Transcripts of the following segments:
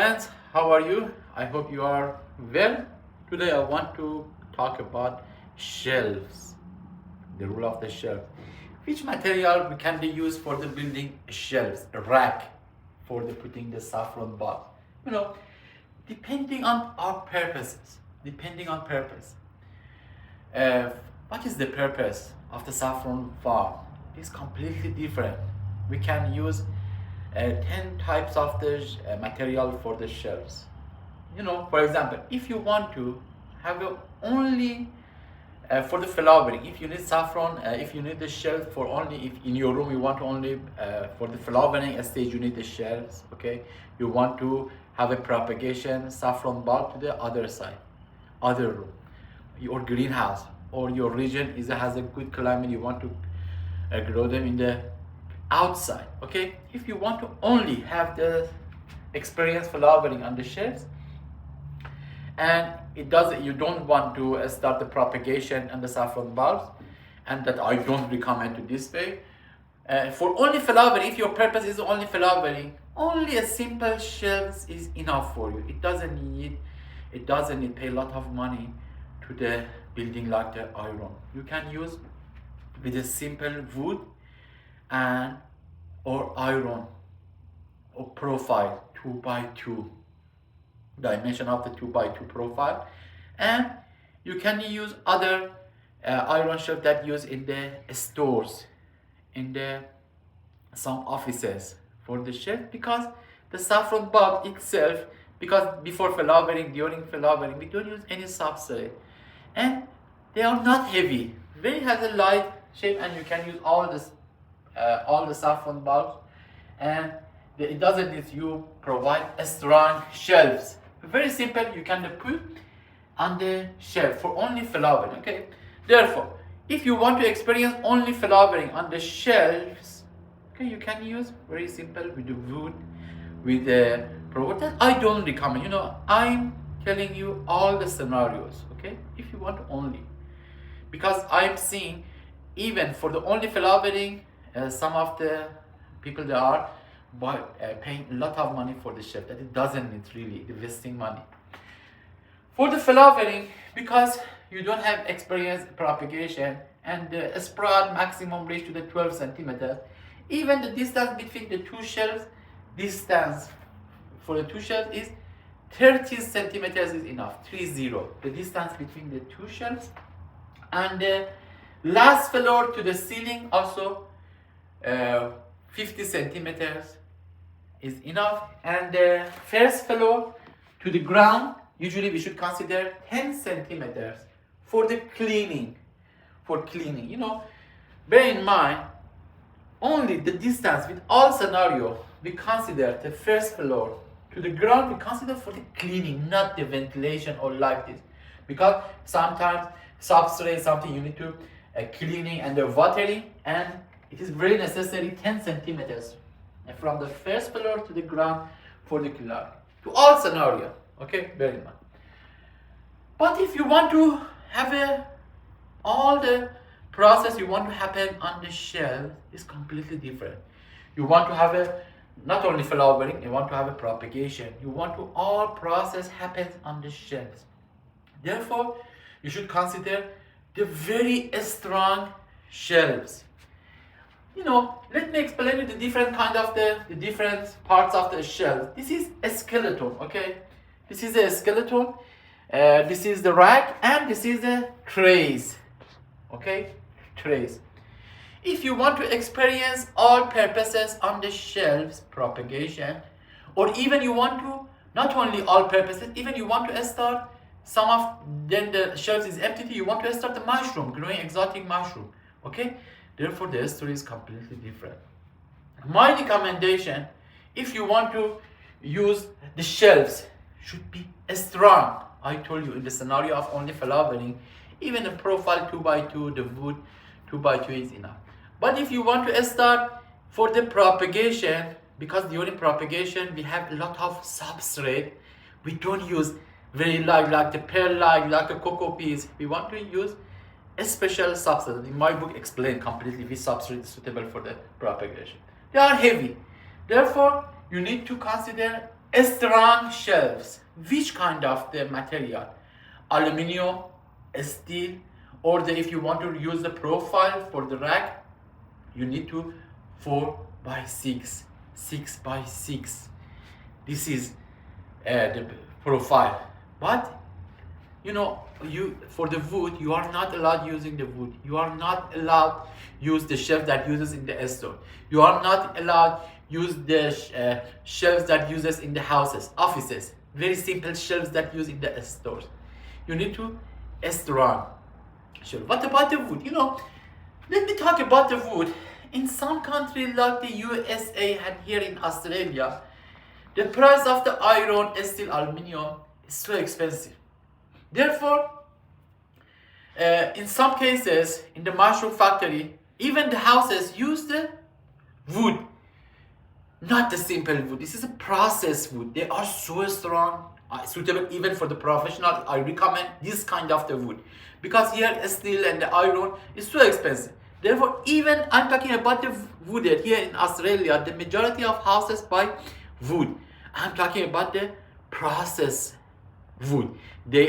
Friends, how are you? I hope you are well. Today I want to talk about shelves, the rule of the shelf. Which material can be used for the building shelves, a rack for the putting the saffron box. You know, depending on our purposes, depending on purpose. Uh, what is the purpose of the saffron farm? It's completely different. We can use 10 types of the material for the shelves. For example, if you want to have only for the flowering, if you need saffron, if you need the shelf for only, if in your room you want only for the flowering stage, you need the shelves. Okay, you want to have a propagation saffron bulb to the other side, other room, your greenhouse, or your region has a good climate, you want to grow them in the outside. Okay, if you want to only have the experience flowering on the shelves, and you don't want to start the propagation and the saffron bulbs, and that I don't recommend to this way. For only flowering, if your purpose is only flowering, only a simple shelves is enough for you. It doesn't need pay a lot of money to the building like the iron. You can use with a simple wood and or iron or profile 2x2 dimension of the 2x2 profile, and you can use other iron shelf that use in the stores, in the some offices for the shelf, because the saffron bulb itself, because before flowering, during flowering, we don't use any substrate, and they are not heavy, very has a light shape, and you can use all the saffron bulbs, and it doesn't need you provide a strong shelves. Very simple, you can put on the shelf for only flowering. Okay, therefore, if you want to experience only flowering on the shelves, okay, you can use very simple with the wood, with the product. I don't recommend. I'm telling you all the scenarios. Okay, if you want only, because I'm seeing even for the only flowering, some of the people they are paying a lot of money for the shelf that it doesn't need, really investing money for the flowering, because you don't have experience propagation, and the spread maximum reach to the 12 centimeters. Even the distance between the two shelves, distance for the two shelves is 30 centimeters is enough. 30, the distance between the two shelves, and the last floor to the ceiling also 50 centimeters is enough, and the first floor to the ground, usually we should consider 10 centimeters for the cleaning. Bear in mind, only the distance with all scenario we consider the first floor to the ground, we consider for the cleaning, not the ventilation or like this, because sometimes substrate something you need to cleaning and the watering, and it is very necessary 10 centimeters from the first floor to the ground for the cleaning to all scenario. Okay, bear in mind. But if you want to have all the process you want to happen on the shelf is completely different. You want to have not only flowering, you want to have a propagation. You want to all process happens on the shelves. Therefore, you should consider the very strong shelves. Let me explain you the different kind of the different parts of the shelf. This is a skeleton, okay? This is a skeleton. This is the rack, and this is the trays, okay? Trays. If you want to experience all purposes on the shelves propagation, or even you want to not only all purposes, even you want to start then the shelves is empty, you want to start the mushroom, growing exotic mushroom, okay? Therefore, the story is completely different. My recommendation, if you want to use the shelves, should be strong. I told you in the scenario of only flowering, even a profile 2x2, the wood 2x2 is enough. But if you want to start for the propagation, because during propagation we have a lot of substrate, we don't use very like the pearl like the cocoa peas. We want to use a special substrate. In my book, explain completely which substrate is suitable for the propagation. They are heavy. Therefore, you need to consider strong shelves. Which kind of the material? Aluminum, steel, or if you want to use the profile for the rack, you need to 4 by 6, 6 by 6. This is the profile. But you know, for the wood, you are not allowed using the wood. You are not allowed use the shelf that uses in the store. You are not allowed use the shelves that uses in the houses, offices. Very simple shelves that use in the stores. You need to strong shelf. What about the wood? Let me talk about the wood. In some countries like the USA and here in Australia, the price of the iron, steel, aluminum is so expensive. Therefore, in some cases, in the mushroom factory, even the houses use the wood, not the simple wood. This is a processed wood. They are so strong, suitable even for the professional. I recommend this kind of the wood because here steel and the iron is so expensive. Therefore, even I'm talking about the wood here in Australia, the majority of houses buy wood. I'm talking about the processed wood.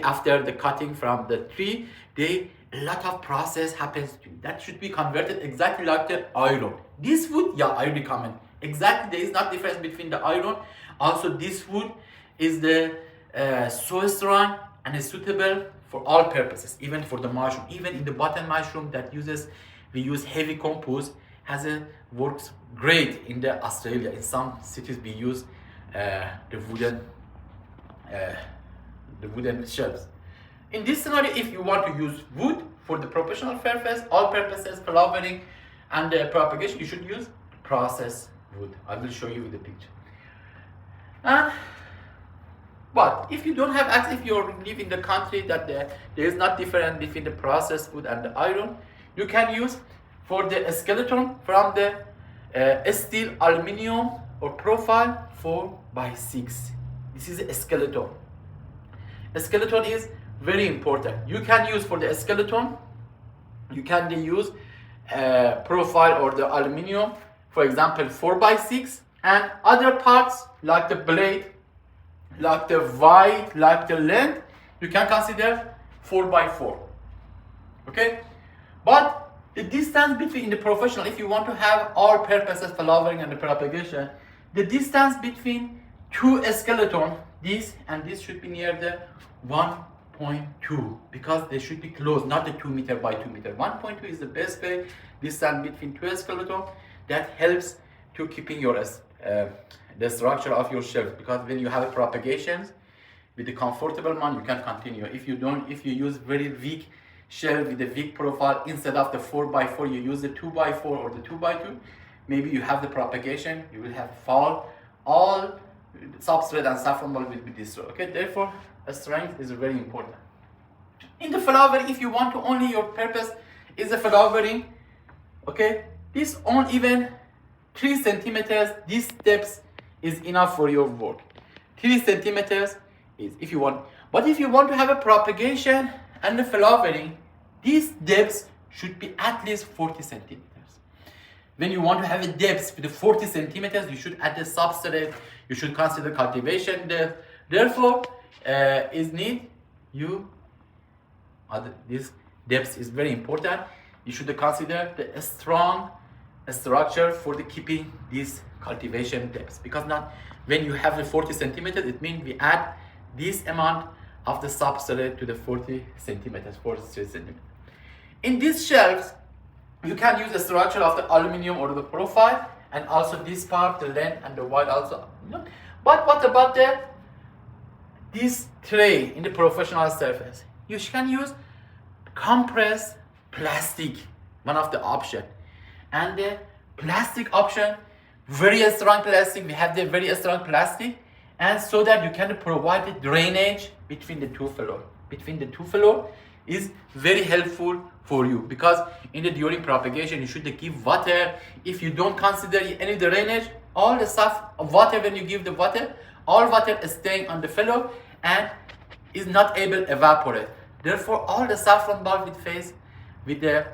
After the cutting from the tree, a lot of process happens to it. That should be converted exactly like the iron. This wood, yeah, I recommend. Exactly, there is not difference between the iron. Also, this wood is so strong and is suitable for all purposes, even for the mushroom. Even in the button mushroom that we use heavy compost, works great in the Australia. In some cities we use the wooden shelves. In this scenario, if you want to use wood for the professional purpose, all purposes, flowering and propagation, you should use processed wood. I will show you with the picture. But if you don't have access, if you live in the country that there is not difference between the processed wood and the iron, you can use for the skeleton from the steel, aluminum or profile 4 by 6. This is a skeleton. A skeleton is very important. You can use for the skeleton, you can use profile or the aluminum, for example 4 by 6, and other parts like the blade, like the width, like the length, you can consider 4 by 4. Okay, but the distance between the professional, if you want to have all purposes flowering and the propagation, the distance between two skeleton, this and this, should be near the 1.2 because they should be close, not the 2 meter by 2 meter. 1.2 is the best way distance between two skeleton. That helps to keeping your the structure of your shelf, because when you have a propagations with the comfortable one, you can continue. If you use very weak shelf with a weak profile, instead of the 4 by 4 you use the 2 by 4 or the 2 by 2, maybe you have the propagation, you will have fall, all substrate and saffron ball will be destroyed. Okay, therefore strength is very important. In the flowering, if you want to only your purpose is the flowering, okay, this on even 3 centimeters, this depth is enough for your work. 3 centimeters is if you want, but if you want to have a propagation and the flowering, this depth should be at least 40 centimeters. When you want to have a depth with the 40 centimeters, you should add the substrate, you should consider cultivation depth. Therefore, this depth is very important. You should consider the strong structure for the keeping this cultivation depth, because not when you have the 40 centimeters, it means we add this amount of the substrate to the 40 centimeters, 43 centimeters. In these shelves, you can use the structure of the aluminum or the profile, and also this part, the length and the width also. But what about this tray in the professional surface? You can use compressed plastic, one of the option, and the plastic option, very strong plastic. We have the very strong plastic, and so that you can provide the drainage between the two floor. Between the two floor is very helpful for you, because during propagation you should give water. If you don't consider any drainage, all the stuff of water, when you give the water, all water is staying on the floor and is not able to evaporate. Therefore, all the saffron bulb with the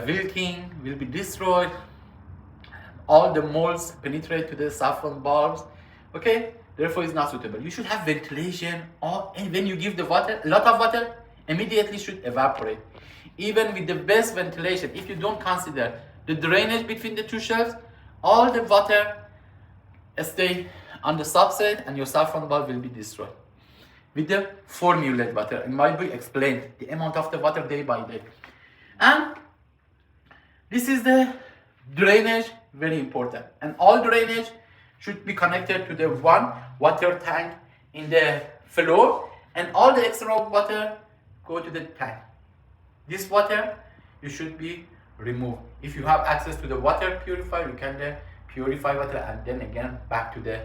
wilting will be destroyed. All the molds penetrate to the saffron bulbs. Okay, therefore it's not suitable. You should have ventilation, or and when you give the water, a lot of water immediately should evaporate. Even with the best ventilation, if you don't consider the drainage between the two shelves, all the water stay on the substrate and your saffron bulb will be destroyed. With the formulated water, it might be explained the amount of the water day by day. And this is the drainage, very important. And all drainage should be connected to the one water tank in the floor, and all the extra water go to the tank. This water you should be removed. If you have access to the water purifier, you can purify water and then again back to the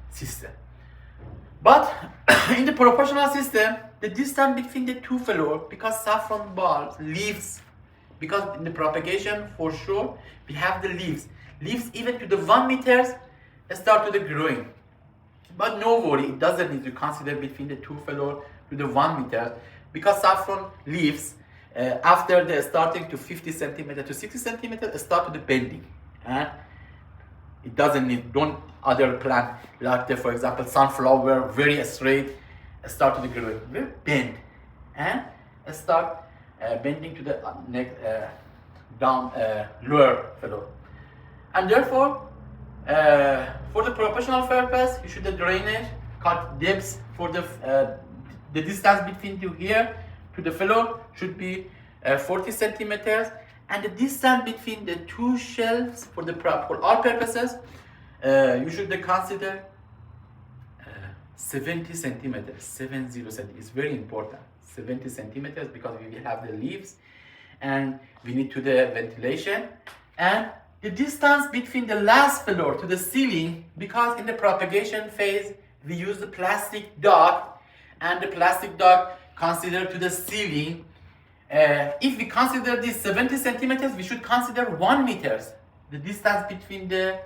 system. But in the proportional system, the distance between the two floors, because saffron bulbs, leaves, because in the propagation for sure we have the leaves even to the 1 meters start to the growing. But no worry, it doesn't need to consider between the two floors to the 1 meter, because saffron leaves after they're starting to 50 centimeters to 60 centimeters start to the bending, and it doesn't need, don't other plant like the, for example, sunflower, very straight, start to the growing, very bend, and start bending to the down lower floor. And therefore, for the proportional purpose, you should the drainage cut depths for the distance between to here to the floor should be 40 centimeters, and the distance between the two shelves for all purposes you should consider 70 centimeters. 70 centimeters is very important. 70 centimeters, because we will have the leaves and we need to the ventilation, and the distance between the last floor to the ceiling, because in the propagation phase we use the plastic duct, and the plastic duct considered to the ceiling. If we consider this 70 centimeters, we should consider 1 meters. The distance between the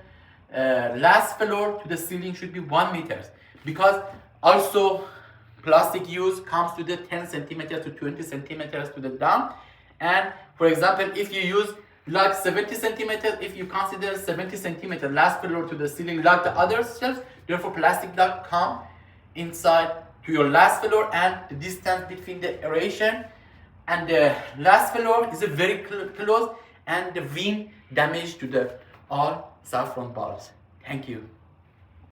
last floor to the ceiling should be 1 meters, because also plastic use comes to the 10 centimeters to 20 centimeters to the down. And for example, if you use like 70 centimeters, if you consider 70 centimeters last floor to the ceiling like the other shelves, therefore plastic duct come inside to your last floor, and the distance between the aeration and the last floor is a very close, and the wind damage to the all saffron bulbs. Thank you.